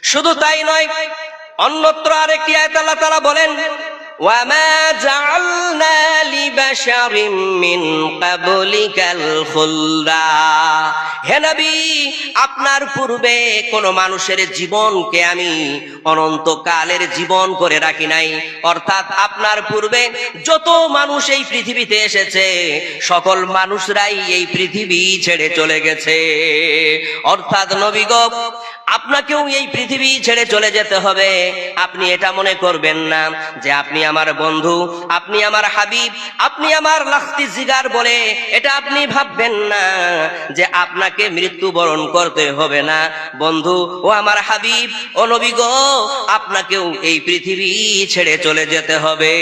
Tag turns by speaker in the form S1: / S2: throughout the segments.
S1: শুধু তাই নয়, অন্যত্র আরেকটি আয়াত আল্লাহ তাআলা বলেন, وَمَا جَعَلْنَا لِبَشَرٍ مِّن قَبْلِكَ الْخُلْدَ। হে নবী, আপনার পূর্বে কোন মানুষের জীবনকে আমি অনন্তকালের জীবন করে রাখি নাই। অর্থাৎ আপনার পূর্বে যত মানুষ এই পৃথিবীতে এসেছে সকল মানুষরাই এই পৃথিবী ছেড়ে চলে গেছে। অর্থাৎ নবী গো, আপনাকেও এই পৃথিবী ছেড়ে চলে যেতে হবে। আপনি এটা মনে করবেন না যে আপনি আমার বন্ধু, আপনি আমার হাবিব, আপনি আমার লাখতি জিগার বলে এটা আপনি ভাববেন না যে আপনাকে মৃত্যুবরণ করতে হবে না। বন্ধু ও আমার হাবিব ও নবী গো, আপনাকেও এই পৃথিবী ছেড়ে চলে যেতে হবে।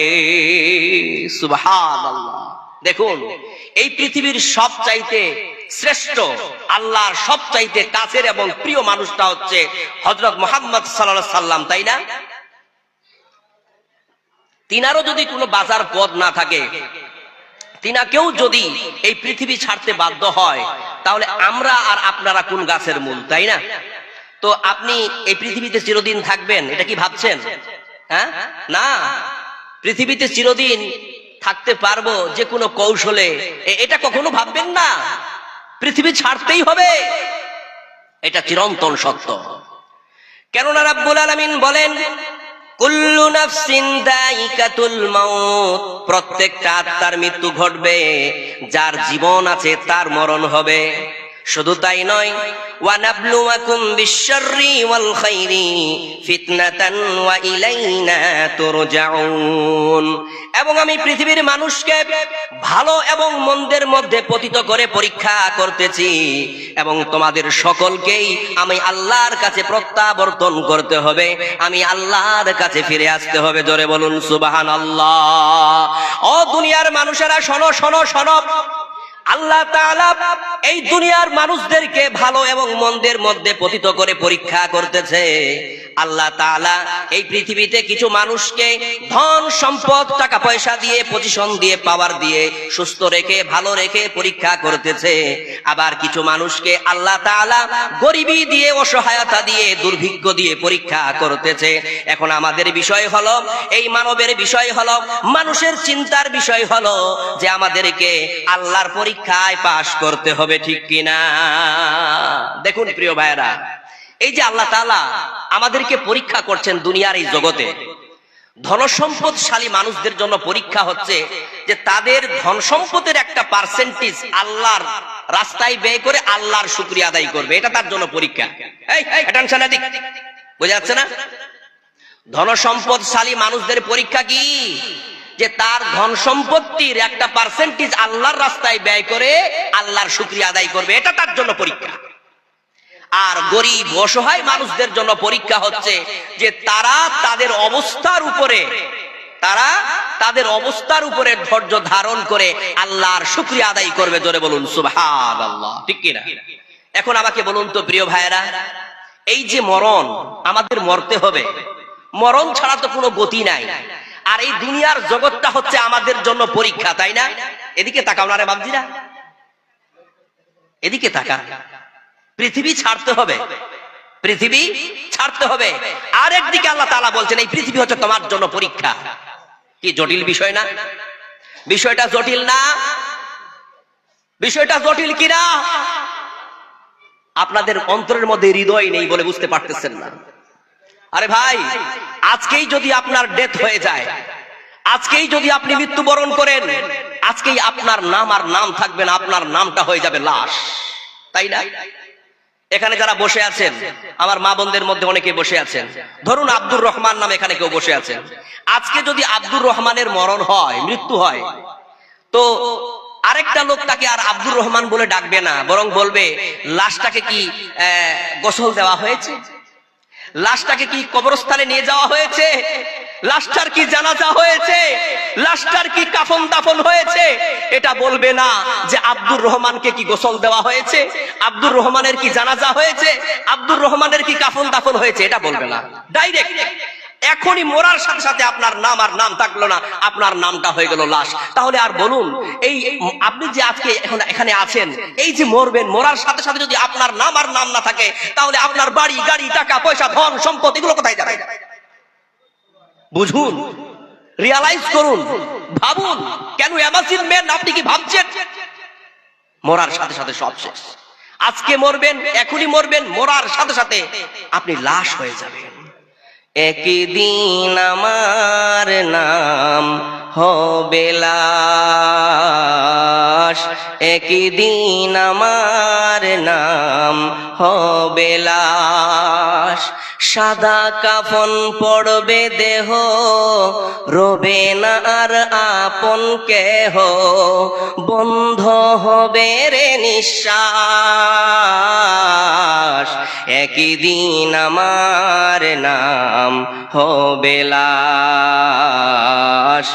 S1: সুবহানাল্লাহ। দেখুন, এই পৃথিবীর সবচাইতে শ্রেষ্ঠ, আল্লাহর সবচাইতে কাছের এবং প্রিয় মানুষটা হচ্ছে হযরত মুহাম্মদ সাল্লাল্লাহু আলাইহি সাল্লাম, তাই না? তিনারও যদি কোনো বাজার পথ না থাকে, তিনাকেও যদি এই পৃথিবী ছাড়তে বাধ্য হয়, তাহলে আমরা আর আপনারা কোন গাছের মূল, তাই না? তো আপনি এই পৃথিবীতে চিরদিন থাকবেন এটা কি ভাবছেন? হ্যাঁ, না। পৃথিবীতে চিরদিন থাকতে পারবো যে কোনো কৌশলে, এটা কখনো ভাববেন না। পৃথিবী ছাড়তেই হবে, এটা চিরন্তন সত্য। কেননা রাব্বুল আলামিন বলেন, কুল্লু নাফসিন যায়িকাতুল মাউত, প্রত্যেকটা আত্মার মৃত্যু ঘটবে, যার জীবন আছে তার মরণ হবে। শুধু তাই নয়, ওয়া নাবলুয়াকুম বিশ-শাররি ওয়াল খাইরি ফিতনাতান ওয়া ইলাইনা তুরজাউন। এবং আমি পৃথিবীর মানুষকে ভালো এবং মন্দের মধ্যে পতিত করে পরীক্ষা করতেছি, এবং তোমাদের সকলকেই আমি আল্লাহর কাছে প্রত্যাবর্তন করতে হবে, আমি আল্লাহর কাছে ফিরে আসতে হবে। জোরে বলুন সুবহানাল্লাহ। ও দুনিয়ার মানুষেরা, শোনো শোনো শোনো, আল্লাহ তাআলা এই দুনিয়ার মানুষদেরকে ভালো এবং মন্দের মধ্যে পতিত করে পরীক্ষা করতেছে। আল্লাহ তাআলা এই পৃথিবীতে কিছু মানুষকে ধন সম্পদ, টাকা পয়সা দিয়ে, পজিশন দিয়ে, পাওয়ার দিয়ে, সুস্থ রেখে, ভালো রেখে পরীক্ষা করতেছে। আবার কিছু মানুষকে আল্লাহ তাআলা গরিবি দিয়ে, অসহায়তা দিয়ে, দুর্ভিক্ষ দিয়ে পরীক্ষা করতেছে। এখন আমাদের বিষয় হলো, এই মানবের বিষয় হলো, মানুষের চিন্তার বিষয় হলো যে আমাদেরকে আল্লাহর পরীক্ষায় পাশ করতে হবে, ঠিক কিনা? দেখুন প্রিয় ভাইরা, এই যে আল্লাহ তাআলা আমাদেরকে পরীক্ষা করছেন দুনিয়ার এই জগতে, ধনসম্পদশালী মানুষদের জন্য পরীক্ষা হচ্ছে যে তাদের ধন সম্পদের একটা পার্সেন্টেজ আল্লাহর রাস্তায় ব্যয় করে আল্লাহর শুকরিয়া আদায় করবে, এটা তার জন্য পরীক্ষা। এই অ্যাটেনশন, এদিক, বোঝা যাচ্ছে না? ধনসম্পদশালী মানুষদের পরীক্ষা কি? যে তার ধন সম্পত্তির একটা পার্সেন্টেজ আল্লাহর রাস্তায় ব্যয় করে আল্লাহর শুকরিয়া আদায় করবে, এটা তার জন্য পরীক্ষা। আর গরিব অসহায় মানুষদের জন্য পরীক্ষা হচ্ছে যে তারা তাদের অবস্থার উপরে ধৈর্য ধারণ করে আল্লাহর শুকরিয়া আদায় করবে। জোরে বলুন সুবহানাল্লাহ, ঠিক কিনা? এখন আমাকে বলুন তো প্রিয় ভাইয়েরা, এই যে মরণ, আমাদের মরতে হবে, মরণ ছাড়া তো কোনো গতি নাই। আর এই দুনিয়ার জগৎটা হচ্ছে আমাদের জন্য পরীক্ষা, তাই না? এদিকে তাকাও না রে বাবজিরা, এদিকে তাকা। পৃথিবী ছাড়তে হবে, পৃথিবী ছাড়তে হবে। আর একদিকে আল্লাহ তাআলা বলছেন এই পৃথিবী হচ্ছে তোমার জন্য পরীক্ষা। কি জটিল বিষয় না? বিষয়টা জটিল না? বিষয়টা জটিল কিনা? আপনাদের অন্তরের মধ্যে হৃদয় নেই বলে বুঝতে পারতেছেন না। আরে ভাই, আজকেই যদি আপনার ডেথ হয়ে যায়, আজকেই যদি আপনি মৃত্যুবরণ করেন, আজকেই আপনার নাম আর নাম থাকবে না, আপনার নামটা হয়ে যাবে লাশ, তাই না? এখানে যারা বসে আছেন, আমার মা বোনদের মধ্যে অনেকে বসে আছেন, ধরুন আব্দুর রহমান নামে এখানে কেউ বসে আছেন। আজকে যদি আব্দুর রহমানের মরণ হয়, মৃত্যু হয়, তো আরেকটা লোক তাকে আর আব্দুর রহমান বলে ডাকবে না, বরং বলবে লাশটাকে কি গোসল দেওয়া হয়েছে, লাশটাকে কি কবরস্থানে নিয়ে যাওয়া হয়েছে, লাশটার কি জানাজা হয়েছে, লাশটার কি কাফন দাফন হয়েছে। এটা বলবে না যে আব্দুর রহমানকে কি গোসল দেওয়া হয়েছে, আব্দুর রহমানের কি জানাজা হয়েছে, আব্দুর রহমানের কি কাফন দাফন হয়েছে, এটা বলবে না। ডাইরেক্ট এখনই মরার সাথে সাথে আপনার নাম আর নাম থাকলো না, আপনার নামটা হয়ে গেল লাশ। তাহলে আর বলুন, এই আপনি যে আজকে এখন এখানে আছেন, এই যে মরবেন, মরার সাথে সাথে যদি আপনার নাম আর নাম না থাকে, তাহলে আপনার বাড়ি গাড়ি টাকা পয়সা ধন সম্পদ এগুলো কোথায় যাবে? বুঝুন, রিয়ালাইজ করুন, ভাবুন। কেন ইমাজিনমেন্ট? আপনি কি ভাবছেন মরার সাথে সাথে সব শেষ? আজকে মরবেন, এখনই মরবেন, মরার সাথে সাথে আপনি লাশ হয়ে যাবেন। একদিন আমার নাম হবে লাশ, একদিন আমার নাম হবে লাশ। সাদা কাফন পড়বে দেহ, রবে না আর আপন কেহ, বন্ধ হবে রে নিঃশ্বাস। একদিন আমার নাম হবে লাশ,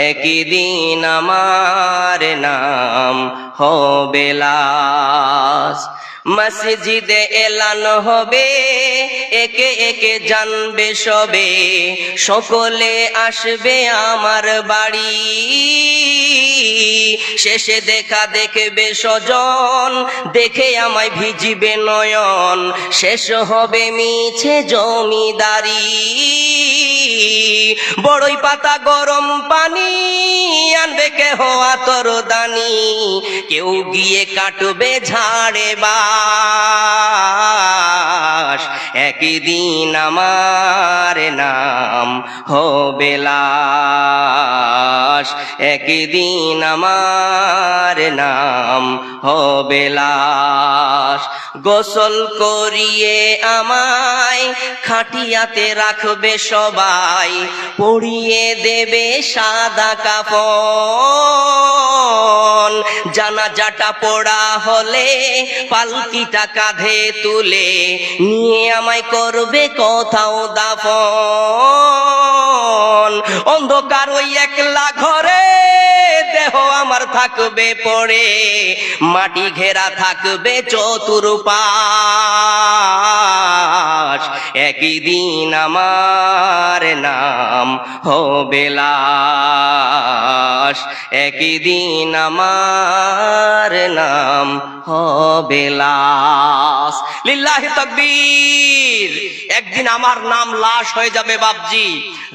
S1: একদিন আমার নাম হবে লাশ। মসজিদে এলান হবে, একে একে জানবে সবে, সকলে আসবে আমার বাড়ি। শেষে দেখা দেখবে স্বজন, দেখে আমায় ভিজিবে নয়ন, শেষ হবে মিছে জমিদারি। বড়ই পাতা গরম পানি আনবে কেহ আতর দানি, কেউ গিয়ে কাটবে ঝাড়ে বাস। একদিন আমার নাম হবে লাশ, একদিন আমার নাম হবে লাশ। গোসল করিয়ে আমায় খাটিয়াতে রাখবে সবাই, পরিয়ে দেবে সাদা কাফন। জানাজাটা পড়া হলে পালকিটা কাঁধে তুলে নিয়ে আমায় করবে কোথাও দাফন। অন্ধকার ওই একলা ঘরে দেহ আমার থাকবে পড়ে, মাটি ঘেরা থাকবে চতুর্পাশ। একদিন আমার নাম হবে লাশ, একদিন আমার নাম হবে লাশ। লিল্লাহি তাকবীর। একদিন আমার নাম লাশ হয়ে যাবে বাপজি।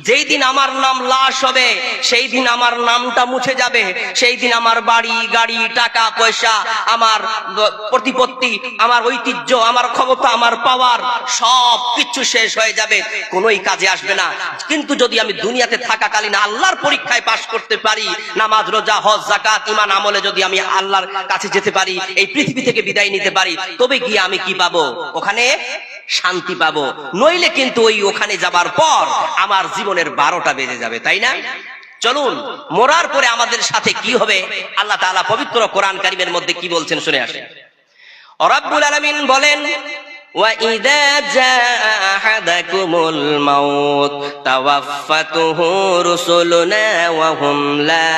S1: যেই দিন আমার নাম লাশ হবে, সেই দিন আমার নামটা মুছে যাবে। সেই দিন আমার বাড়ি গাড়ি টাকা পয়সা, আমার প্রতিপত্তি, আমার ঐতিহ্য, আমার ক্ষমতা, আমার পাওয়ার সব কিছু শেষ হয়ে যাবে, কোনোই কাজে আসবে না। কিন্তু যদি আমি দুনিয়াতে থাকাকালীন আল্লাহর পরীক্ষায় পাশ করতে পারি, নামাজ রোজা হজ যাকাত ঈমান আমলে যদি আমি আল্লাহর কাছে যেতে পারি, এই পৃথিবী থেকে বিদায় নিতে পারি, তবে গিয়ে আমি কি পাবো? ওখানে শান্তি পাবো। নইলে কিন্তু ওই ওখানে যাবার পর আমার জীবনের 12টা বেজে যাবে, তাই না? চলুন, মরার পরে আমাদের সাথে কি হবে আল্লাহ তাআলা পবিত্র কোরআন কারীমের মধ্যে কি বলছেন শুনে আসেন। রব্বুল আলামিন বলেন, وَإِذَا جَاءَ أَحَدَكُمُ الْمَوْتُ تَوَفَّتْهُ رُسُلُنَا وَهُمْ لَا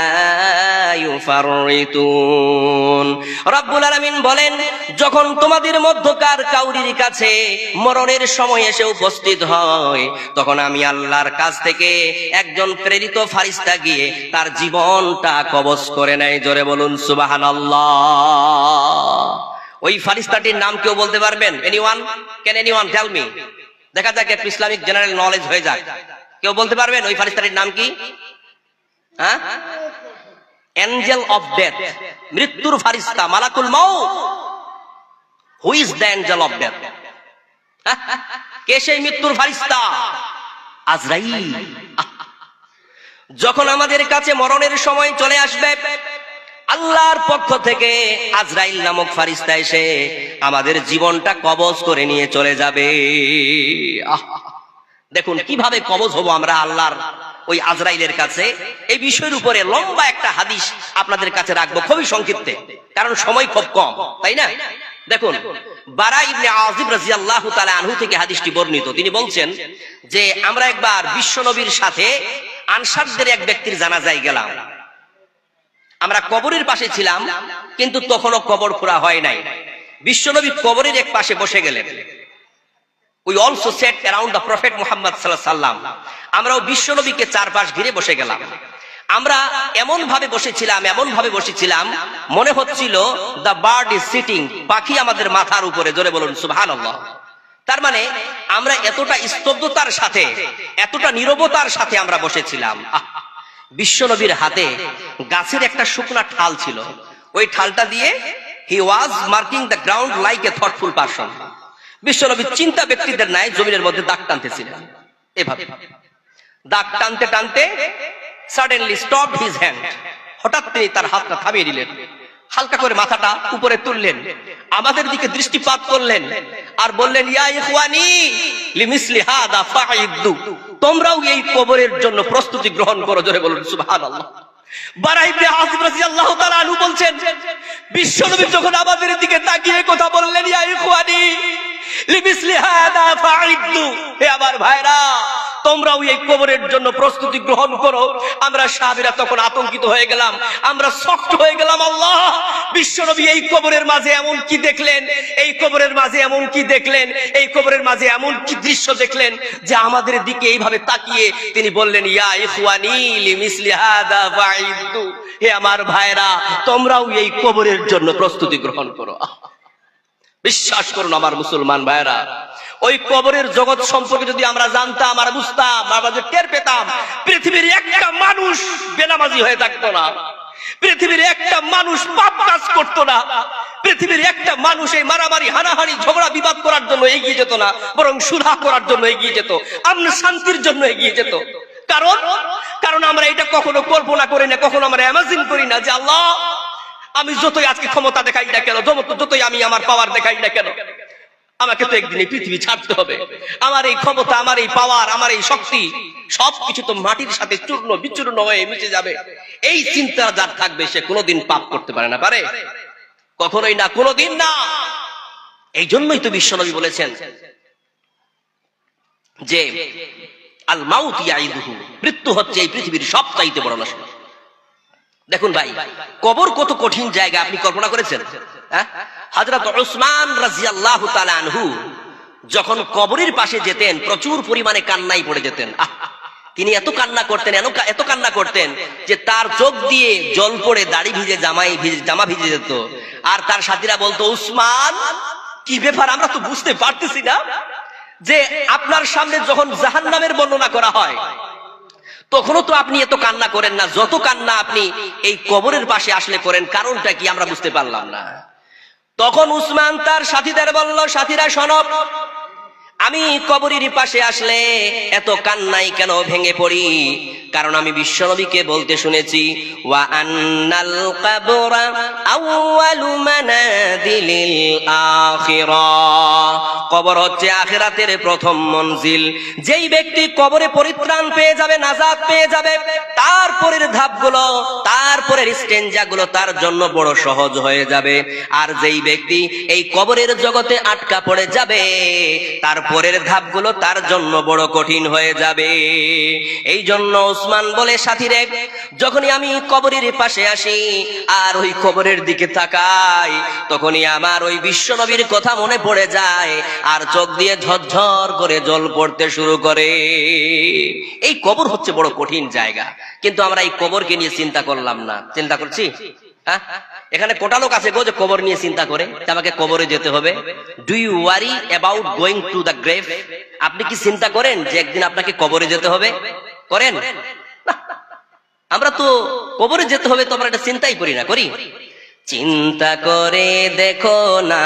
S1: يُفَرِّطُونَ। রব্বুল আলামিন বলেন, যখন তোমাদের মধ্যকার কাউরির কাছে মরণের সময় এসে উপস্থিত হয়, তখন আমি আল্লাহর কাছ থেকে একজন প্রেরিত ফারিস্তা গিয়ে তার জীবনটা কবজ করে নেয়। জোরে বলুন সুবহানাল্লাহ। ওই ফারিস্তাটির নাম কেউ বলতে পারবেন? Anyone? Can anyone tell me? দেখা যাক একটু ইসলামিক জেনারেল নলেজ হয়ে যাক। কেউ বলতে পারবেন ওই ফারিস্তাটির নাম কি? হ্যাঁ, এঞ্জেল অফ ডেথ, মৃত্যুর ফারিস্তা, মালাকুল মাউত। Who is the angel of death? কে সেই মৃত্যুর ফারিস্তা? আজরাইল। যখন আমাদের কাছে মরণের সময় চলে আসবে, আল্লাহর পক্ষ থেকে আজরাইল নামক ফারিস্তা এসে আমাদের জীবনটা কবজ করে নিয়ে চলে যাবে। দেখুন কিভাবে কবজ হবো আমরা আল্লাহর ওই আজরাইলের কাছে। এই বিষয়ের উপরে লম্বা একটা হাদিস আপনাদের কাছে রাখবো, খুবই সংক্ষিপ্তে, কারণ সময় খুব কম, তাই না? দেখুন, বারা ইবনে আযিব রাদিয়াল্লাহু তাআলা আনহু থেকে হাদিসটি বর্ণিত। তিনি বলছেন যে আমরা একবার বিশ্বনবীর সাথে আনসারদের এক ব্যক্তির জানাজায় গেলাম। আমরা কবরের পাশে ছিলাম, কিন্তু তখনও কবর খোঁড়া হয় নাই। বিশ্বনবী কবরের এক পাশে বসে গেলেন। We also said around the prophet Muhammad সাল্লাল্লাহু আলাইহি সাল্লাম, আমরাও বিশ্বনবীকে চারপাশ ঘিরে বসে গেলাম। আমরা এমন ভাবে বসেছিলাম মনে হচ্ছিল দ্য বার্ড ইজ সিটিং, পাখি আমাদের মাথার উপরে। জোরে বলুন সুবহানাল্লাহ। তার মানে আমরা এতটা স্তব্ধতার সাথে, এতটা নীরবতার সাথে আমরা বসেছিলাম। বিশ্বনবীর হাতে গাছের একটা শুকনা ঠাল ছিল, ওই ঠালটা দিয়ে he was marking the ground like a thoughtful person. বিশ্বনবী চিন্তা ব্যক্তিদের ন্যায় জমিনের মধ্যে দাগ টানতেছিলেন। এভাবে দাগ টানতে টানতে সাডেনলি স্টপ হিজ হ্যান্ড, হঠাৎ তিনি তার হাতটা থামিয়ে দিলেন, হালকা করে মাথাটা উপরে তুললেন, আমাদের দিকে দৃষ্টিপাত করলেন আর বললেন, ইয়া ইখওয়ানি লিমিসলি হাদা ফাইদু, তোমরাও এই কবরের জন্য প্রস্তুতি গ্রহণ করো। জোরে বলুন সুবহানাল্লাহ। বারা ইবনে আযিব রাদিয়াল্লাহু তাআলা আনহু বলছেন, বিশ্বনবী যখন আমাদের দিকে তাকিয়ে কথা বললেন, ইয়া ইখওয়ানি লিমিসলি হাদা ফাইদু, হে আমার ভাইরা তোমরাও এই কবরের জন্য প্রস্তুতি গ্রহণ করো। আমরা সাহাবীরা তখন আতঙ্কিত হয়ে গেলাম, আমরা শক্ত হয়ে গেলাম। আল্লাহ, বিশ্বনবী এই কবরের মাঝে এমন কি দেখলেন, এই কবরের মাঝে এমন কি দেখলেন, এই কবরের মাঝে এমন কি দৃশ্য দেখলেন যে আমাদের দিকে এইভাবে তাকিয়ে তিনি বললেন, ইয়া ইখওয়ানি লিমিসলি হাদা ফাইদু, হে আমার ভাইরা তোমরাও এই কবরের জন্য প্রস্তুতি গ্রহণ করো। বিশ্বাস করুন আমার মুসলমান ভাইরা, ওই কবরের জগৎ সম্পর্কে যদি আমরা জানতাম আর বুঝতাম, আমরা যে টের পেতাম, পৃথিবীর একটা মানুষ বেনামাজি হয়ে থাকতো না, পৃথিবীর একটা মানুষ পাপ কাজ করতো না, পৃথিবীর একটা মানুষ এই মারামারি হানাহানি ঝগড়া বিবাদ করার জন্য এগিয়ে যেত না, বরং সুলহ করার জন্য এগিয়ে যেত, আমন শান্তির জন্য এগিয়ে যেত। কারণ আমরা এটা কখনো কল্পনা করি না, কখনো আমরা ইমাজিন করি না যে আল্লাহ, আমি যতই আজকে ক্ষমতা দেখাই না কেন, যতই আমি আমার পাওয়ার দেখাই না কেন, আমাকে তো একদিন এই পৃথিবী ছাড়তে হবে। আমার এই ক্ষমতা, আমার এই পাওয়ার, আমার এই শক্তি সবকিছু তো মাটির সাথে চূর্ণ বিচূর্ণ হয়ে মিশে যাবে। এই চিন্তা যার থাকবে সে কোনোদিন পাপ করতে পারে না, পারে? কখনোই না, কোনোদিন না। এই জন্যই তো বিশ্বনবী বলেছেন যে আল মাউত ইয়াইদুহু, মৃত্যু হচ্ছে এই পৃথিবীর সবচাইতে বড় নষ্ট। দেখুন ভাই, কবর কত কঠিন জায়গা আপনি কল্পনা করেছেন? হযরত উসমান রাদিয়াল্লাহু তাআলা আনহু যখন কবরের পাশে যেতেন প্রচুর পরিমাণে কান্নায় পড়ে যেতেন। তিনি এত কান্না করতেন যে তার চোখ দিয়ে জল পড়ে দাড়ি ভিজে, জামা ভিজে যেত। আর তার সাথীরা বলতো, উসমান কি ব্যাপার, আমরা তো বুঝতে পারতেছি না যে আপনার সামনে যখন জাহান্নামের বর্ণনা করা হয় তখনও তো আপনি এত কান্না করেন না, যত কান্না আপনি এই কবরের পাশে আসলে করেন, কারণটা কি আমরা বুঝতে পারলাম না। তখন উসমান তার সাথীদের বলল, সাথীরা শোনো, আমি কবরের পাশে আসলে এত কান্নাই কেন ভেঙে পড়ি, কারণ আমি বিশ্বনবীকে বলতে শুনেছি, ওয়া আন্নাল কবরা আউয়ালু মানাদিলিল আখিরাহ, কবর হচ্ছে আখিরাতের প্রথম মঞ্জিল। যেই ব্যক্তি কবরে পরিত্রাণ পেয়ে যাবে, নাজাত পেয়ে যাবে, তারপরের ধাপগুলো, তারপরের স্টেঞ্জাগুলো তার জন্য বড় সহজ হয়ে যাবে। আর যেই ব্যক্তি এই কবরের জগতে আটকা পড়ে যাবে, তারপরের ধাপগুলো তার জন্য বড় কঠিন হয়ে যাবে। এই জন্য উসমান বলে, সাথীরে যখনই আমি কবরের পাশে আসি আর ওই কবরের দিকে তাকাই, তখনই আমার ওই বিশ্বনবীর কথা মনে পড়ে যায় আর চোখ দিয়ে ঝরঝর করে জল পড়তে শুরু করে। এই কবর হচ্ছে বড় কঠিন জায়গা, কিন্তু আমরা এই কবরকে নিয়ে চিন্তা করলাম না। চিন্তা করছি? এখানে কোটা লোক আছে গো যে কবর নিয়ে চিন্তা করে আমাকে কবরে যেতে হবে। Do you worry about going to the grave? আপনি কি চিন্তা করেন যে একদিন আপনাকে কবরে যেতে হবে? করেন? আমরা তো কবরে যেতে হবে তো আমরা এটা চিন্তাই করি না, করি? চিন্তা করে দেখো না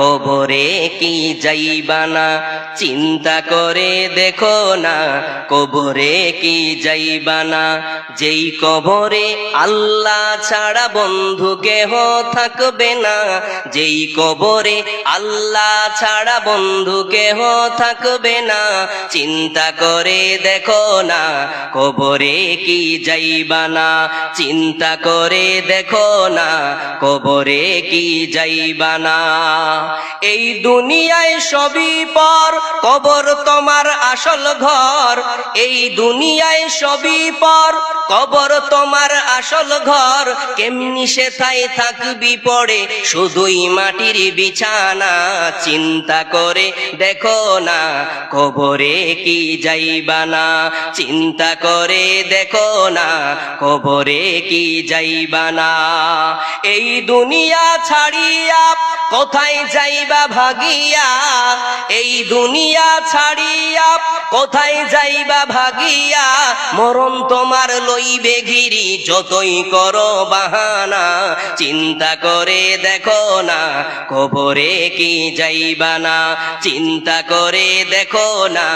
S1: কবরে কি যাইবা না, চিন্তা করে দেখো না কবরে কি যাইবা না, যেই কবরে আল্লাহ ছাড়া বন্ধু কেহ থাকবে না, যেই কবরে আল্লাহ ছাড়া বন্ধু কেহ থাকবে না, চিন্তা করে দেখো না কবরে কি যাইবা না, চিন্তা করে দেখো না কবরে কি যাইবা না। এই দুনিয়ায় সবই পর, কবর তোমার আসল ঘর। এই দুনিয়ায় সবই পর, কবর তোমার আসল ঘর। কেমনি সেথায় থাকবি পড়ে, শুধুই মাটির বিছানা। চিন্তা করে দেখো না, কবরে কি যাইবা না। চিন্তা করে দেখো না, কবরে কি যাইবা না। এই দুনিয়া ছাড়িয়া কোথায় যাইবা ভাগিয়া। এই দুনিয়া ছাড়িয়া কোথায় যাইবা ভাগিয়া। মরণ তোমার লইবে ঘিরি, যতই করো বাহানা। চিন্তা করে দেখো না, কবরে কি যাইবা না। চিন্তা করে দেখো না,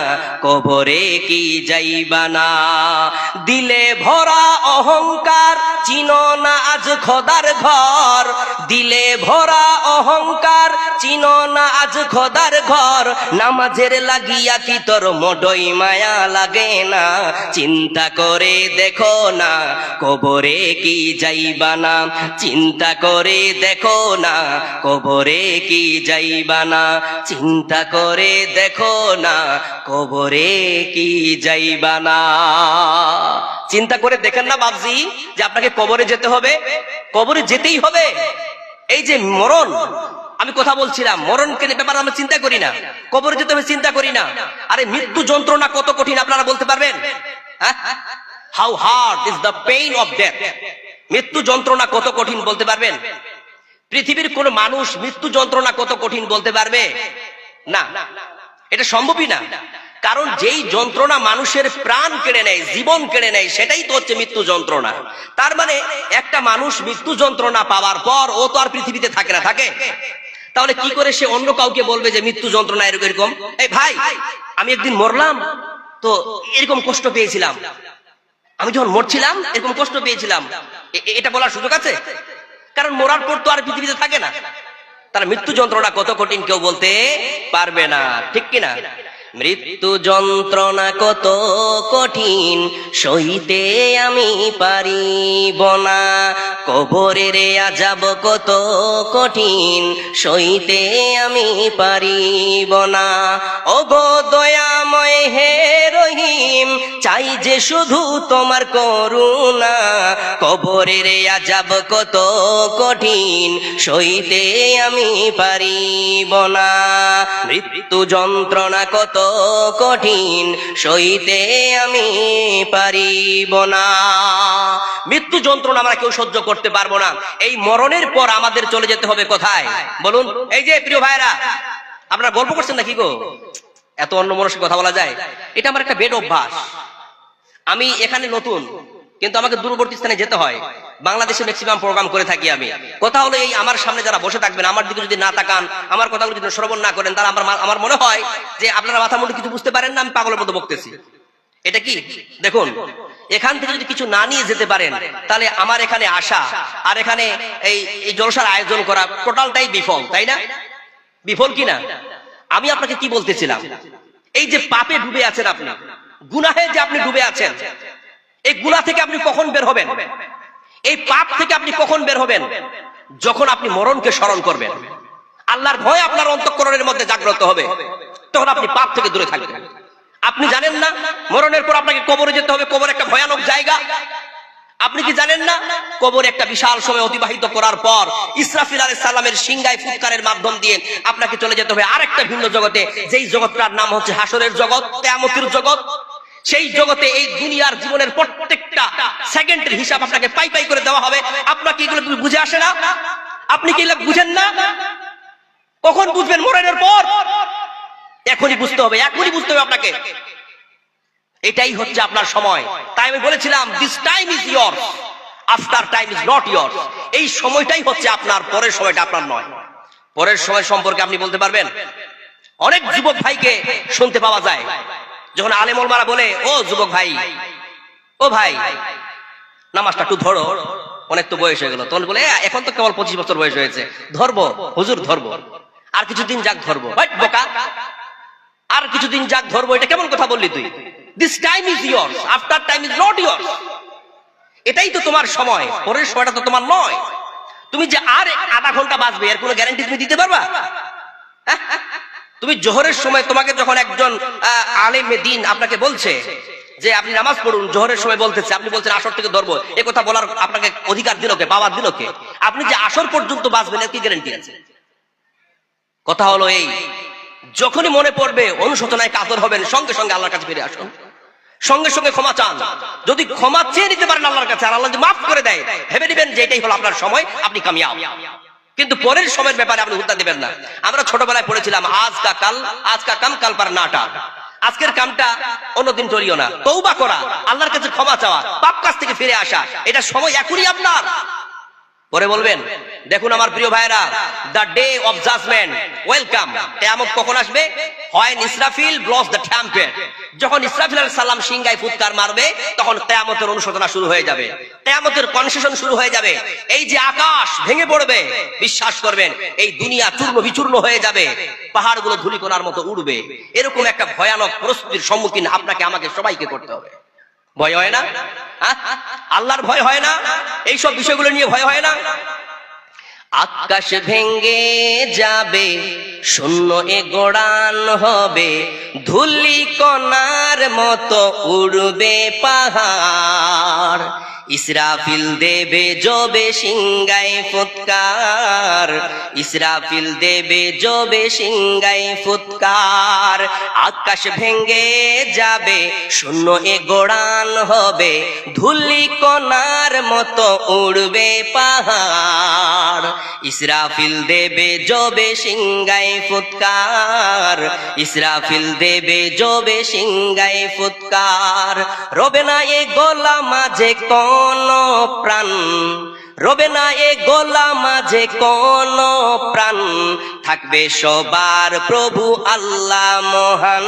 S1: কবরে কি যাইবা না। দিলে ভরা অহংকার, চিনো না আজ খোদার ঘর। দিলে ভরা অহংকার, চিনো না আজ খোদার ঘর। নামাজের লাগিয়া কি তোর মোটই মায়া লাগে না। চিন্তা করে দেখো না, কবরে কি যাইবা না। চিন্তা করে দেখো না, কবরে কি যাইবা না। চিন্তা করে দেখো না, কবরে কি যাইবা না। চিন্তা করে দেখেন না বাবজি যে আপনাকে কবরে যেতে হবে, কবরে যেতেই হবে। এই যে মরণ, আমি কথা বলছিলাম মরণকে ব্যাপারে আমরা চিন্তা করি না, কবরে যেতে হবে চিন্তা করি না। আরে মৃত্যু যন্ত্রণা কত কঠিন আপনারা বলতে পারবেন? How hard is the pain of death. মৃত্যু যন্ত্রণা কত কঠিন বলতে পারবেন? পৃথিবীর কোন মানুষ মৃত্যু যন্ত্রণা কত কঠিন বলতে পারবে? না, এটা সম্ভবই না। কারণ যেই যন্ত্রণা মানুষের প্রাণ কেড়ে নেয়, জীবন কেড়ে নেয়, সেটাই তো হচ্ছে মৃত্যু যন্ত্রণা। তার মানে একটা মানুষ মৃত্যু যন্ত্রণা পাওয়ার পর ও তো আর পৃথিবীতে থাকে না, থাকে? তাহলে কি করে সে অন্য কাউকে বলবে যে মৃত্যু যন্ত্রণা এরকম? এই ভাই, আমি একদিন মরলাম তো এরকম কষ্ট পেয়েছিলাম, আমি যখন মরছিলাম এরকম কষ্ট পেয়েছিলাম, এটা বলার সুযোগ আছে? কারণ মরার পর তো আর পৃথিবীতে থাকে না। তার মৃত্যু যন্ত্রণা কত কঠিন কেউ বলতে পারবে না, ঠিক কিনা? মৃত্যু যন্ত্রণা কত কঠিন, সইতে আমি পারিব না। কবরের আযাব কত কঠিন, সইতে আমি পারিব না। ওগো দয়াময় হে রহিম, চাই যে শুধু তোমার করুণা। কবরের আযাব কত কঠিন, সইতে আমি পারিব না। মৃত্যু যন্ত্রণা কত কঠিন, সইতে আমি পারিব না। মৃত্যু যন্ত্রণা আমরা কেউ সহ্য করতে পারবো না। এই মরণের পর আমাদের চলে যেতে হবে কোথায় বলুন? এই যে প্রিয় ভাইরা, আপনারা গল্প করছেন নাকি গো? এত অন্য মানুষের কথা বলা যায়? এটা আমার একটা বেড অভ্যাস। আমি এখানে নতুন, কিন্তু আমাকে দূরবর্তী স্থানে যেতে হয়। বাংলাদেশে ম্যাক্সিমাম প্রোগ্রাম করে থাকি আমি। কথা হলো এই, আমার সামনে যারা বসে থাকবেন, আমার দিকে যদি না তাকান, আমার কথাগুলো যদি শ্রবণ না করেন, তারা আমার মনে হয় যে আপনারা মাথা মুন্ডু কিছু বুঝতে পারেন না, আমি পাগলের মতো বকতেছি। এটা কি দেখুন, এখান থেকে যদি কিছু না নিয়ে যেতে পারেন, তাহলে আমার এখানে আসা আর এখানে এই জলসার আয়োজন করা টোটালটাই বিফল, তাই না? বিফল কি না? আমি আপনাকে কি বলতেছিলাম, এই যে পাপে ডুবে আছেন আপনি, গুনাহে যে আপনি ডুবে আছেন, এই গুনাহ থেকে আপনি কখন বের হবেন? এই পাপ থেকে আপনি কখন বের হবেন? যখন আপনি মরণকে স্মরণ করবেন, আল্লাহর ভয় আপনার অন্তঃকরণের মধ্যে জাগ্রত হবে, তখন আপনি পাপ থেকে দূরে থাকবেন। আপনি জানেন না মরণের পর আপনাকে কবরে যেতে হবে? কবর একটা ভয়ানক জায়গা। আপনি কি জানেন না কবরে একটা বিশাল সময় অতিবাহিত করার পর ইসরাফিল আলাইহিস সালামের সিংহায় ফুৎকারের মাধ্যম দিয়ে আপনাকে চলে যেতে হবে আরেকটা ভিন্ন জগতে, যেই জগৎটার নাম হচ্ছে হাসরের জগৎ, কিয়ামতের জগৎ। সেই জগতে এই দুনিয়ার জীবনের প্রত্যেকটা সেকেন্ডের হিসাব আপনাকে পাই পাই করে দেওয়া হবে। আপনাকে এগুলো বুঝে আসে না? আপনি কি এগুলো বুঝেন না? কখন বুঝবেন? মরণের পর। এখনই বুঝতে হবে, এখনই বুঝতে হবে আপনাকে। এটাই হচ্ছে আপনার সময়। তাই আমি বলেছিলাম, this time is years, after time is not years. এই সময়টাই হচ্ছে আপনার, পরের সময়টা আপনার নয়। পরের সময় সম্পর্কে আপনি বলতে পারবেন? অনেক যুবক ভাইকে শুনতে পাওয়া যায়, যখন আলেম ওলামারা বলে, ও যুবক ভাই, ও ভাই, নামাজটা একটু ধরো, অনেক তো বয়স হয়ে গেল। তখন বলে, এখন তো কেবল 25 বছর বয়স হয়েছে, ধরবো হুজুর, ধরবো, আর কিছুদিন যাক ধরবো। বোকা, আর কিছুদিন যাক ধরবো, এটা কেমন কথা বললি তুই? This time is years, after time is not years. এটাই তো তোমার সময়, পরের সময়টা তো তোমার নয়। তুমি যে আর আধা ঘন্টা বাঁচবে এর কোনো গ্যারান্টি তুমি দিতে পারবা? তুমি জোহরের সময় তোমাকে যখন একজন আলেমে দ্বীন আপনাকে বলছে যে আপনি নামাজ পড়ুন, জোহরের সময় বলতেছে, আপনি বলছেন আসর থেকে ধরবো, এ কথা বলার আপনাকে অধিকার দিল কে, পাওয়ার দিল কে? আপনি যে আসর পর্যন্ত বাঁচবেন এর কি গ্যারান্টি আছে? কথা হলো এই, যখনই মনে পড়বে অনুশোচনায় কাতর হবেন, সঙ্গে সঙ্গে আল্লাহর কাছে ফিরে আসুন, সঙ্গে সঙ্গে ক্ষমা চান। যদি ক্ষমা চেয়ে নিতে পারেন আল্লাহর কাছে, আর আল্লাহ যদি মাফ করে দেয়, ভেবে নেবেন যে এটাই হলো আপনার সময়, আপনি কামিয়াব। কিন্তু পরের সময়ের ব্যাপারে আপনি হুদ্দা দিবেন না। আমরা ছোটবেলায় পড়েছিলাম আজ কা কাম কাল পার নাটা। আজকের কামটা অন্যদিন করিও না। তওবা করা, আল্লাহর কাছে ক্ষমা চাওয়া, পাপ কাজ থেকে ফিরে আসা, এটা সময় এখনই আপনার। পরে বলবেন, দেখুন আমার প্রিয় ভাইরা, the day of judgement welcome. কিয়ামত কখন আসবে? When Israfil blows the trumpet. যখন ইসরাফিল আলাইহিস সালাম সিংহায় ফুৎকার মারবে, তখন কিয়ামতের অনুশোচনা শুরু হয়ে যাবে, কিয়ামতের কনসেশন শুরু হয়ে যাবে। এই যে আকাশ ভেঙে পড়বে, বিশ্বাস করবেন এই দুনিয়া চূর্ণ বিচূর্ণ হয়ে যাবে, পাহাড়গুলো ধূলিকণার মতো উড়বে। এরকম একটা ভয়ানক পরিস্থিতির সম্মুখীন আপনাকে আমাকে সবাইকে করতে হবে। ভয় হয় না? আল্লাহর ভয় হয় না? এইসব বিষয়গুলো নিয়ে ভয় হয় না? আকাশ ভেঙে যাবে, শূন্য এ গোড়ান হবে, ধূলি কণার মতো উড়বে পাহাড়। ইসরাফিল দেবে জবে সিংহায় ফুৎকার, ইসরাফিল দেবে জবে সিংহায় ফুৎকার। আকাশ ভেঙে যাবে, শূন্য এ গোড়ান হবে, ধূলি কণার মতো উড়বে পাহাড়। ইসরাফিল দেবে জবে সিংহায় ফুৎকার, ইসরাফিল দেবে জবে সিংহায় ফুৎকার। রবে না এ গলা মাঝে কোন প্রাণ, রবে না এ গলা মাঝে কোন প্রাণ, থাকবে সবার প্রভু আল্লাহ মহান,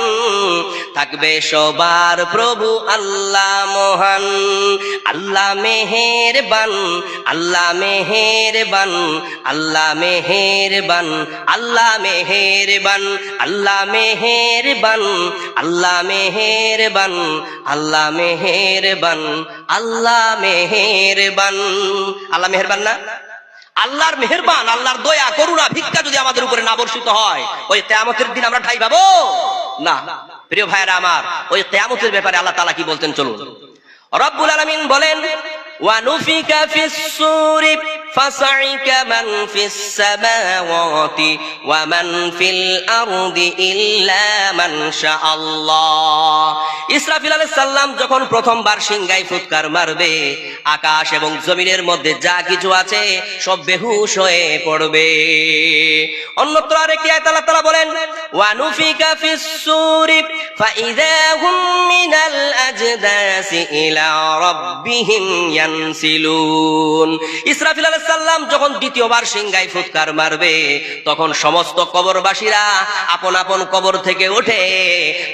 S1: থাকবে সবার প্রভু আল্লাহ মহান। আল্লাহ মেহেরবান, আল্লাহ মেহেরবান, আল্লাহ মেহেরবান, আল্লাহ মেহেরবান, আল্লাহ মেহেরবান, আল্লাহ মেহেরবান, আল্লাহ মেহেরবান, আল্লাহ মেহেরবান। আল্লাহ মেহেরবান না? আল্লাহর মেহেরবান, আল্লাহর দয়া করুণা ভিক্ষা যদি আমাদের উপরে না বর্ষিত হয়, ওই কিয়ামতের দিন আমরা ঠাঁই পাবো না। প্রিয় ভাইরা আমার, ওই কিয়ামতের ব্যাপারে আল্লাহ তাআলা কি বলতেন চলুন। রব্বুল আলামিন বলেন, ওয়া নুফিকা ফিস সূরি ফাসাইকা মান ফিস সামাওয়াতি ওয়া মান ফিল আরদি ইল্লা মান শাআল্লাহ। ইসরাফিল আলাইহিস সালাম যখন প্রথমবার সিংহায় ফুৎকার মারবে, আকাশ এবং জমিনের মধ্যে যা কিছু আছে সব বেহুশ হয়ে পড়বে। অন্যত্র আরেকটি আয়াত আল্লাহ তাআলা বলেন, ওয়া নুফিকা ফিস সূরি ফাইযা হুম মিনাল আজদাসি ইলা রাব্বিহিম ইয়ানসিলুন। ইসরাফিল আলাইহিস সালাম যখন দ্বিতীয়বার সিংহায় ফুৎকার মারবে, তখন সমস্ত কবরবাসীরা আপন আপন কবর থেকে উঠে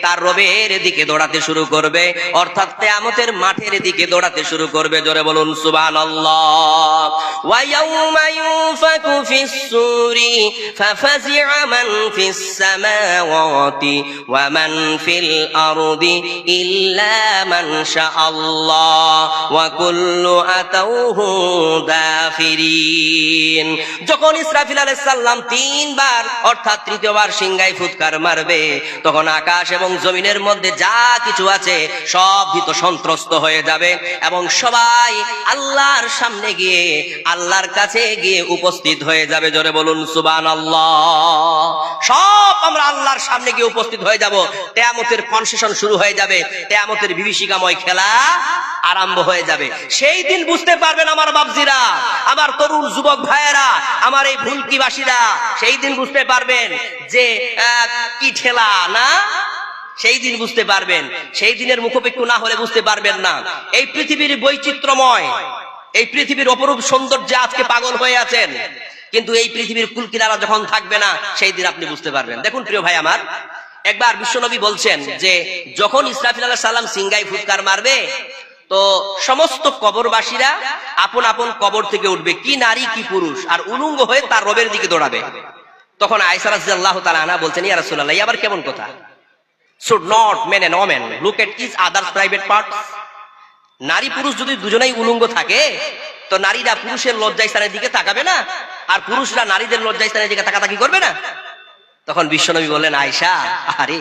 S1: তার রবের দিকে দৌড়াতে শুরু করবে, অর্থাৎ কিয়ামতের মাঠের দিকে দৌড়াতে শুরু করবে। জোরে বলুন সুবহানাল্লাহ। ওয়া ইয়াউমা ইউফাকু ফিস সূরি ফাফাজিআ মান ফিস সামাওয়াতি ওয়া মান ফিল আরদি ইল্লা মান শাআল্লাহ ওয়া কুল্লু আতাউহু দাখিরিন। যখন ইসরাফিল আলাইহিস সালাম তিনবার অর্থাৎ তৃতীয়বার সিংহায় ফুৎকার মারবে, তখন আকাশ এবং জমিনের মধ্যে যা কিছু আছে সব ভীত সন্ত্রস্ত হয়ে যাবে এবং সবাই আল্লাহর সামনে গিয়ে আল্লাহর কাছে গিয়ে উপস্থিত হয়ে যাবে। জোরে বলুন সুবহানাল্লাহ। সব আমরা আল্লাহর সামনে গিয়ে উপস্থিত হয়ে যাব। কিয়ামতের কনসেশন শুরু হয়ে যাবে, কিয়ামতের বিভীষিকাময় খেলা আরম্ভ হয়ে যাবে। সেই দিন বুঝতে পারবেন আমার বাপজিরা, আমার তরুণ যুবক ভাইয়েরা, আমার এই ভুলকিবাসীরা, সেই দিন বুঝতে পারবেন যে কি ঠেলা না। সেই দিন বুঝতে পারবেন, সেই দিনের মুখোপেক্ষু না হলে বুঝতে পারবেন না। এই পৃথিবীর বৈচিত্র্যময়, এই পৃথিবীর অপরূপ সৌন্দর্যে আজকে পাগল হয়ে আছেন, কিন্তু এই পৃথিবীর কুলকিনারা যখন থাকবে না, সেই দিন আপনি বুঝতে পারবেন। দেখুন প্রিয় ভাই আমার, একবার বিশ্বনবী বলছেন যে যখন ইসরাফিল আলাইহিস সালাম সিংহায় ফুৎকার মারবে, তো সমস্ত কবরবাসীরা আপন আপন কবর থেকে উঠবে, কি নারী কি পুরুষ, আর উলঙ্গ হয়ে তার রবের দিকে দৌড়াবে। তখন আয়েশা রাদিয়াল্লাহু তাআলা আনহা বলছেন, ইয়া রাসূলুল্লাহ, আবার কেমন কথা? Should not men and women look at each other's private parts? নারী পুরুষ যদি দুজনেই উলঙ্গ থাকে, তো তো নারীরা পুরুষের লজ্জাস্থানের দিকে তাকাবে না, আর পুরুষরা নারীদের লজ্জাস্থানের দিকে তাকাতাকি করবে না? তখন বিশ্বনবী বললেন, আয়েশা, আরে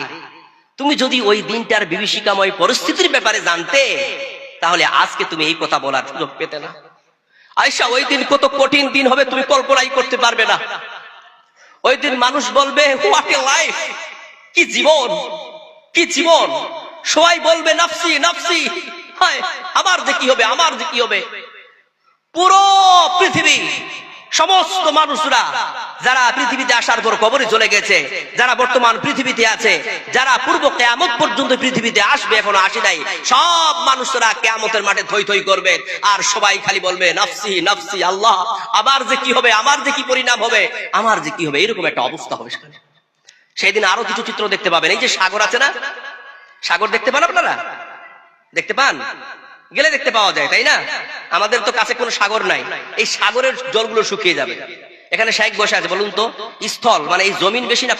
S1: তুমি যদি ওই দিনটার বিভীষিকাময় পরিস্থিতির ব্যাপারে জানতে, তাহলে আজকে তুমি এই কথা বলার সুযোগ পেতে না। আয়েশা, ওই দিন কত কঠিন দিন হবে তুমি কল্পনাই করতে পারবে না। ওই দিন মানুষ বলবে, হোয়াট এ লাইফ, কি জীবন, কি জীবন। সবাই বলবে নাফসি নাফসি, হায় আমার যে কি হবে, আমার যে কি হবে। পুরো পৃথিবী, সমস্ত মানুষরা যারা পৃথিবীতে আসার পর কবরে চলে গেছে, যারা বর্তমান পৃথিবীতে আছে, যারা পূর্ব কিয়ামত পর্যন্ত পৃথিবীতে আসবে এখনো আসে নাই, সব মানুষরা কিয়ামতের মাঠে থই থই করবে, আর সবাই খালি বলবে নাফসি নাফসি, আল্লাহ আমার যে কি হবে, আমার যে কি পরিণাম হবে, আমার যে কি হবে, এরকম একটা অবস্থা হবে সেখানে। সেই দিন আরো কিছু চিত্র দেখতে পাবেন। এই যে সাগর আছে না, সাগর দেখতে পান আপনারা? দেখতে পান? গেলে দেখতে পাওয়া যায়, তাই না? আমাদের তো কাছে কোনো সাগর নাই। এই সাগরের জলগুলো শুকিয়ে যাবে। এখানে শেখ বসে আছে, বলুন তো স্থল মানে এই জমিন বেশি না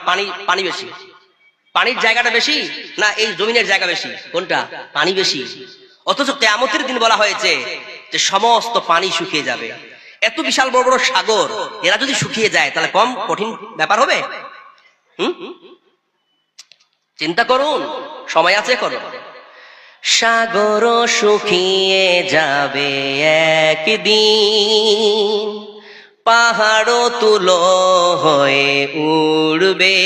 S1: পানি, পানি বেশি? পানির জায়গাটা বেশি না এই জমিনের জায়গা বেশি? কোনটা? পানি বেশি। অথচ কিয়ামতের দিন বলা হয়েছে যে সমস্ত পানি শুকিয়ে যাবে। এত বিশাল বড় বড় সাগর, এরা যদি শুকিয়ে যায় তাহলে কম কঠিন ব্যাপার হবে? চিন্তা করুন, সময় আছে এখনো। সাগর শুকিয়ে যাবে একদিন, পাহাড় তুলো হয়ে উড়বে,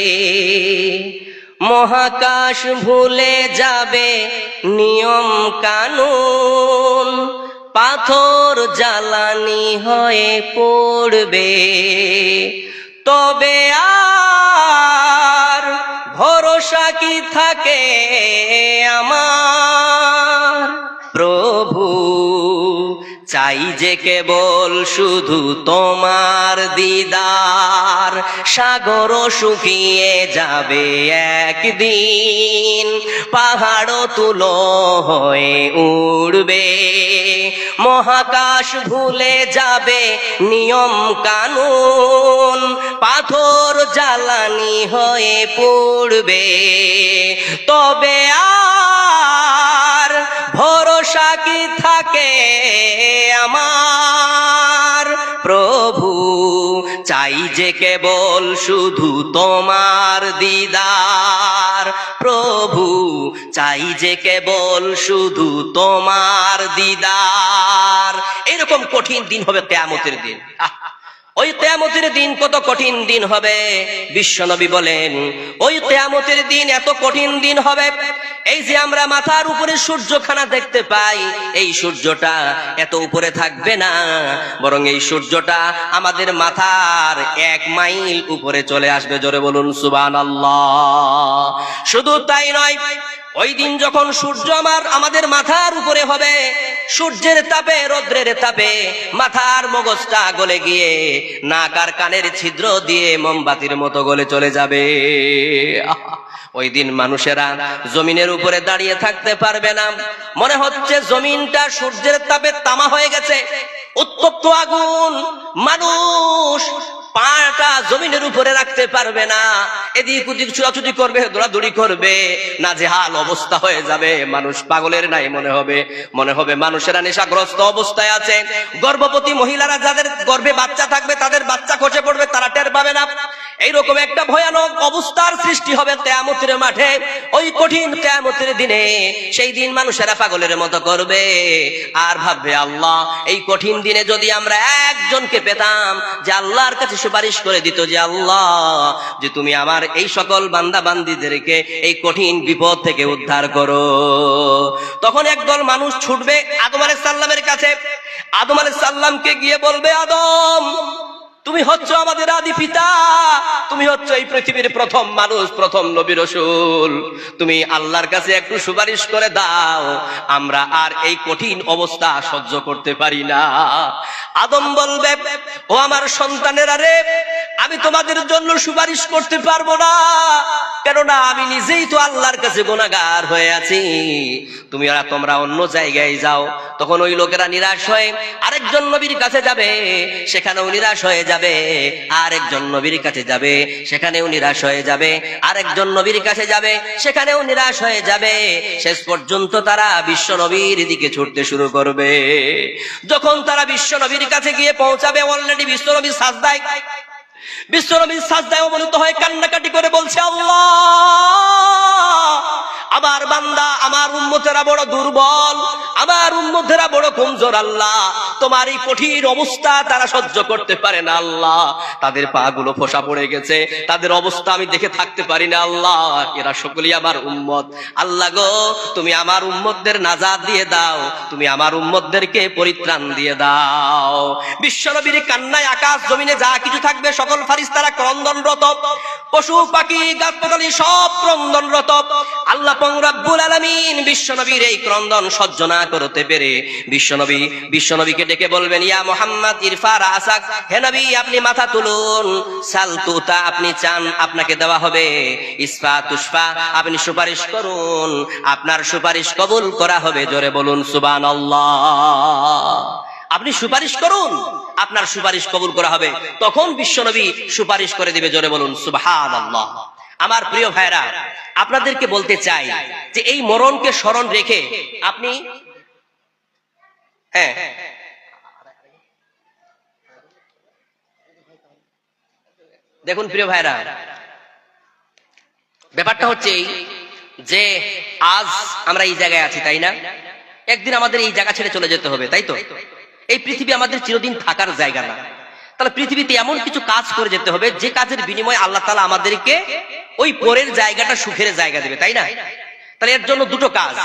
S1: মহাকাশ ভুলে যাবে নিয়ম কানুন, পাথর জ্বালানি হয়ে পড়বে। তবে আর ভরসা কি থাকে আমার প্রভু, চাই যে কেবল শুধু তোমার দিদার। সাগর শুকিয়ে যাবে একদিন, পাহাড় তুলো হয়ে উড়বে, মহাকাশ ভুলে যাবে নিয়ম কানুন, পাথর জ্বালানি হয়ে পড়বে। তবে আর ভরসা কি থাকে আমার প্রভু, চাই যে কেবল শুধু তোমার দিদার। প্রভু চাই যে কেবল শুধু তোমার দিদার। এরকম কঠিন দিন হবে কিয়ামতের দিন। ওই কিয়ামতের দিন কত কঠিন দিন হবে, বিশ্বনবী বলেন ওই কিয়ামতের দিন এত কঠিন দিন হবে, এই যে আমরা মাথার উপরে সূর্যখানা দেখতে পাই, এই সূর্যটা এত উপরে থাকবে না, বরং এই সূর্যটা আমাদের মাথার 1 মাইল উপরে চলে আসবে। জোরে বলুন সুবহানাল্লাহ। শুধু তাই নয়, ওই দিন যখন সূর্য আমাদের মাথার উপরে হবে, সূর্যের তাপে, রৌদ্রের তাপে মাথার মগজটা গলে গিয়ে নাক আর কানের ছিদ্র দিয়ে মোমবাতির মতো গলে চলে যাবে। ওই দিন মানুষেরা জমিনের উপরে দাঁড়িয়ে থাকতে পারবে না, মনে হচ্ছে জমিনটা সূর্যের তাপে তামা হয়ে গেছে, উত্তপ্ত আগুন। মানুষ পাটা জমিনের উপরে রাখতে পারবে না, এদিক ওদিক ছুটাছুটি করবে, দৌড়াদৌড়ি করবে, নাজেহাল অবস্থা হয়ে যাবে। মানুষ পাগলের নাই মনে হবে মানুষেরা নেশাগ্রস্ত অবস্থায় আছে। গর্ভবতী মহিলারা যাদের গর্ভে বাচ্চা থাকবে তাদের বাচ্চা খসে পড়বে, তারা টের পাবে না। এইরকম একটা ভয়ানক অবস্থার সৃষ্টি হবে কিয়ামতের মাঠে। ওই কঠিন কিয়ামতের দিনে, সেই দিন মানুষেরা পাগলের মতো করবে আর ভাববে, আল্লাহ এই কঠিন দিনে যদি আমরা একজনকে পেতাম যে আল্লাহর কাছে সুপারিশ করে দিত যে আল্লাহ, যে তুমি আমার এই সকল বান্দা বান্দীদেরকে এই কঠিন বিপদ থেকে উদ্ধার করো। তখন একদল মানুষ ছুটবে আদম আলাইহিস সালামের কাছে। আদম আলাইহিস সালামকে গিয়ে বলবে, আদম তুমি হচ্ছ আমাদের আদি পিতা, তুমি হচ্ছ এই পৃথিবীর প্রথম মানুষ, প্রথম নবী রাসূল, তুমি আল্লাহর কাছে একটু সুপারিশ করে দাও, আমরা আর এই কঠিন অবস্থা সহ্য করতে পারি না। আদম বলবে, ও আমার সন্তানেরা রে, আমি তোমাদের জন্য সুপারিশ করতে পারবো না, কেননা আমি নিজেই তো আল্লাহর কাছে গুনাহগার হয়ে আছি। তোমরা অন্য জায়গায় যাও। তখন ওই লোকেরা নিরাশ হয়ে আরেকজন নবীর কাছে যাবে, সেখানেও নিরাশ হয়ে যাবে। যাবে, আরেকজন নবীর কাছে যাবে, সেখানেও নিরাশ হয়ে যাবে, আরেকজন নবীর কাছে যাবে, সেখানেও নিরাশ হয়ে যাবে। শেষ পর্যন্ত তারা বিশ্ব নবীর দিকে ছুটতে শুরু করবে। যখন তারা বিশ্ব নবীর কাছে গিয়ে পৌঁছাবে, অলরেডি বিশ্ব নবী সাজদায়, বিশ্বনবী সাজদায় অবনত হয়ে কান্নাকাটি করে বলছে, আল্লাহ, আমার বান্দা, আমার উম্মতেরা বড় দুর্বল, আমার উম্মতেরা বড় কমজোর। আল্লাহ, তোমার এই কঠিন অবস্থা তারা সহ্য করতে পারে না। আল্লাহ, তাদের পা গুলো ফোসা পড়ে গেছে, তাদের অবস্থা আমি দেখে থাকতে পারি না। আল্লাহ, এরা সকলেই আমার উম্মত। আল্লাহ গো, তুমি আমার উম্মতদের নাজাত দিয়ে দাও, তুমি আমার উম্মতদেরকে পরিত্রাণ দিয়ে দাও। বিশ্বনবীর কান্নায় আকাশ জমিনে যা কিছু থাকবে সকল ফারিস্তারা ক্রন্দনরত, পশু পাখি গাছপালালি সব ক্রন্দনরত। আল্লাহ পাক রব্বুল আলামিন বিশ্বনবীর এই ক্রন্দন সহ্য না করতে পেরে বিশ্বনবীকে ডেকে বলবেন, ইয়া মুহাম্মদ ইরফা রাসাক, হে নবী আপনি মাথা তুলুন, সাল তুতা, আপনি চান আপনাকে দেওয়া হবে, ইসফা তুশফা, আপনি সুপারিশ করুন, আপনার সুপারিশ কবুল করা হবে। জোরে বলুন সুবহানাল্লাহ। আপনি সুপারিশ করুন, আপনার সুপারিশ কবুল করা হবে। তখন বিশ্বনবী সুপারিশ করে দিবে। জোরে বলুন সুবহানাল্লাহ। আমার প্রিয় ভাইরা, আপনাদেরকে বলতে চাই যে এই মরণকে স্মরণ রেখে আপনি, হ্যাঁ, দেখুন প্রিয় ভাইরা, ব্যাপারটা হচ্ছে যে আজ আমরা এই জায়গায় আছি, তাই না? একদিন আমাদের এই জায়গা ছেড়ে চলে যেতে হবে, তাই তো? এই পৃথিবী আমাদের চিরদিন থাকার জায়গা না। তাহলে পৃথিবীতে এমন কিছু কাজ করে যেতে হবে যে কাজের বিনিময়ে আল্লাহ তাআলা আমাদেরকে ওই পরের জায়গাটা সুখের জায়গা দেবে, তাই না? তাহলে এর জন্য দুটো কাজ,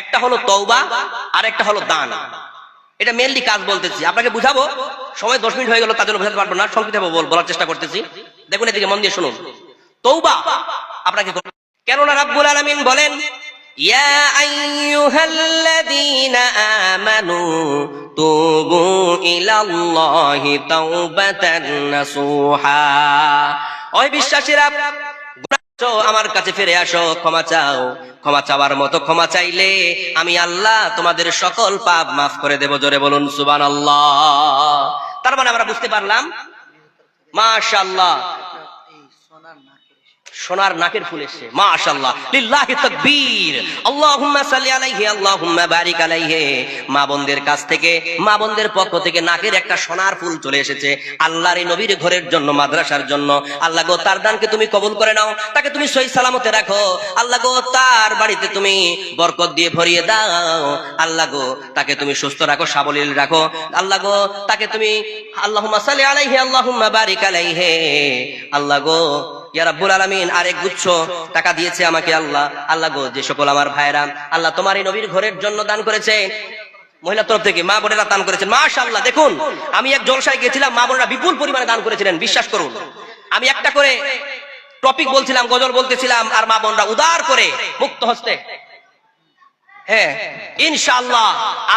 S1: একটা হলো তওবা আর একটা হলো দান। এটা মেইনলি কাজ বলতেছি, আপনাকে বুঝাবো, সময় 10 মিনিট হয়ে গেল, তার জন্য বোঝাতে পারবো না, সংক্ষেপে বলার চেষ্টা করতেছি। দেখুন, এদিকে মন দিয়ে শুনুন। তওবা আপনাকে, কেননা রাব্বুল আলামিন বলেন, ইয়া আইয়ুহাল্লাযীনা আমানু তুবু ইলাল্লাহি তাওবাতান নাসুহা, ওই বিশ্বাসীরা আমার কাছে ফিরে আসো, ক্ষমা চাও, ক্ষমা চাওয়ার মতো ক্ষমা চাইলে আমি আল্লাহ তোমাদের সকল পাপ মাফ করে দেব। জোরে বলুন সুবহানাল্লাহ। তার মানে আমরা বুঝতে পারলাম, মাশাআল্লাহ, সোনার নাকের ফুল এসেছে, মাশাআল্লাহ, লিল্লাহি তাকবীর, আল্লাহুম্মা সাল্লি আলাইহি, আল্লাহুম্মা বারিক আলাইহি। মা বোনদের কাছ থেকে, মা বোনদের পক্ষ থেকে নাকের একটা সোনার ফুল চলে এসেছে আল্লাহর এই নবীর ঘরের জন্য, মাদ্রাসার জন্য। আল্লাহ গো, তার দানকে তুমি কবুল করে নাও, তাকে তুমি সহি সালামতে রাখো। আল্লাহ গো, তার বাড়িতে তুমি বরকত দিয়ে ভরিয়ে দাও। আল্লাহ গো, তাকে তুমি সুস্থ রাখো, সাবলীল রাখো। আল্লাহ গো, তাকে তুমি, আল্লাহুম্মা সাল্লি আলাইহি, আল্লাহুম্মা বারিক আলাইহি। আল্লাহ গো, ইয়া রাব্বুল আলামিন, আরেক গুচ্ছ টাকা দিয়েছে আমাকে আল্লাহ। আল্লাহ গো, যে সকল আমার ভাইরা আল্লাহ তোমার এই নবীর ঘরের জন্য দান করেছে, মহিলার তরফ থেকে মা বোনেরা দান করেছেন, মাশাআল্লাহ। দেখুন, আমি এক জলসায় গেছিলাম, মা বোনেরা বিপুল পরিমাণে দান করেছিলেন, বিশ্বাস করুন। আমি একটা করে টপিক বলছিলাম, গজল বলতেছিলাম, আর মা বোনরা উদার করে মুক্ত হস্তে, হ্যাঁ, ইনশাআল্লাহ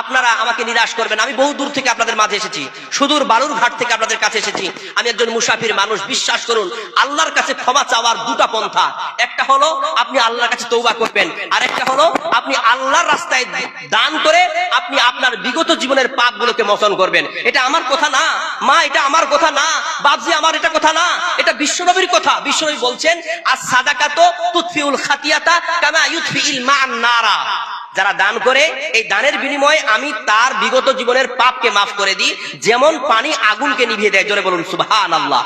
S1: আপনারা আমাকে নিরাশ করবেন। আমি বহু দূর থেকে আপনাদের মাঝে এসেছি, সুদূর বালুরঘাট থেকে আপনাদের কাছে এসেছি। আমি একজন মুসাফির মানুষ, বিশ্বাস করুন। আল্লাহর কাছে ক্ষমা চাওয়ার দুটা পন্থা, একটা হলো আপনি আল্লাহর কাছে তওবা করবেন, আর একটা হলো আপনি আল্লাহর রাস্তায় দান করে আপনি আপনার বিগত জীবনের পাপগুলোকে মোচন করবেন। এটা আমার কথা না মা, এটা আমার কথা না বাপজি, আমার এটা কথা না, এটা বিশ্বনবীর কথা। বিশ্বনবী বলছেন, আস-সাদাকাতু তুতফিউল খাতিয়াতা কামা ইউতফিল মা'আন নারা। যারা দান করে, এই দানের বিনিময়ে আমি তার বিগত জীবনের পাপকে মাফ করে দিই, যেমন পানি আগুনকে নিভিয়ে দেয়। জোরে বলুন সুবহানাল্লাহ।